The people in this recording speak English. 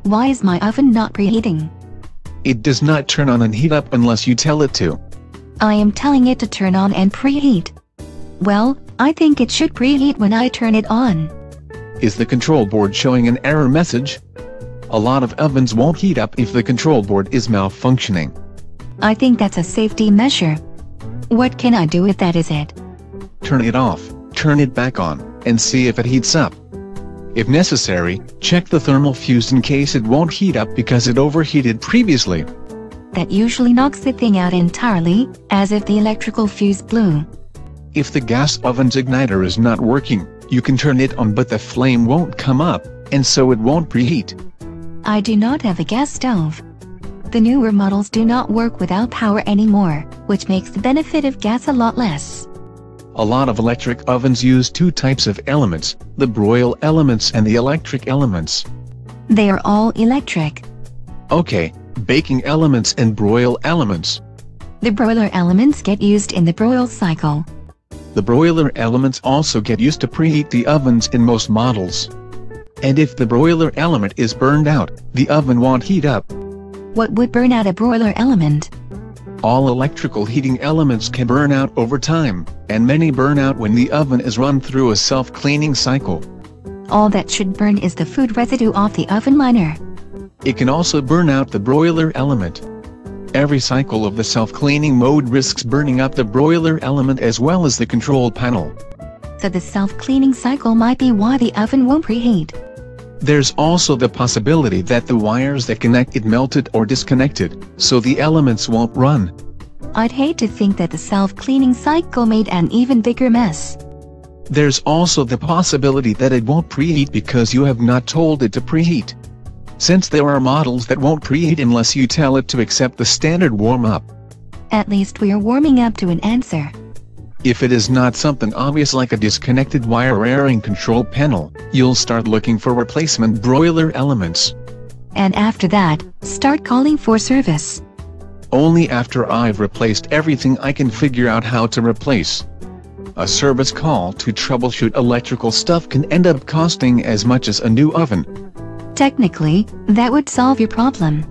Why is my oven not preheating? It does not turn on and heat up unless you tell it to. I am telling it to turn on and preheat. Well, I think it should preheat when I turn it on. Is the control board showing an error message? A lot of ovens won't heat up if the control board is malfunctioning. I think that's a safety measure. What can I do if that is it? Turn it off, turn it back on, and see if it heats up. If necessary, check the thermal fuse in case it won't heat up because it overheated previously. That usually knocks the thing out entirely, as if the electrical fuse blew. If the gas oven's igniter is not working, you can turn it on but the flame won't come up, and so it won't preheat. I do not have a gas stove. The newer models do not work without power anymore, which makes the benefit of gas a lot less. A lot of electric ovens use two types of elements, the broil elements and the electric elements. They are all electric. Okay, baking elements and broil elements. The broiler elements get used in the broil cycle. The broiler elements also get used to preheat the ovens in most models. And if the broiler element is burned out, the oven won't heat up. What would burn out a broiler element? All electrical heating elements can burn out over time, and many burn out when the oven is run through a self-cleaning cycle. All that should burn is the food residue off the oven liner. It can also burn out the broiler element. Every cycle of the self-cleaning mode risks burning up the broiler element as well as the control panel. So the self-cleaning cycle might be why the oven won't preheat. There's also the possibility that the wires that connect it melted or disconnected, so the elements won't run. I'd hate to think that the self-cleaning cycle made an even bigger mess. There's also the possibility that it won't preheat because you have not told it to preheat. Since there are models that won't preheat unless you tell it to accept the standard warm-up. At least we are warming up to an answer. If it is not something obvious like a disconnected wire or airing control panel, you'll start looking for replacement broiler elements. And after that, start calling for service. Only after I've replaced everything I can figure out how to replace. A service call to troubleshoot electrical stuff can end up costing as much as a new oven. Technically, that would solve your problem.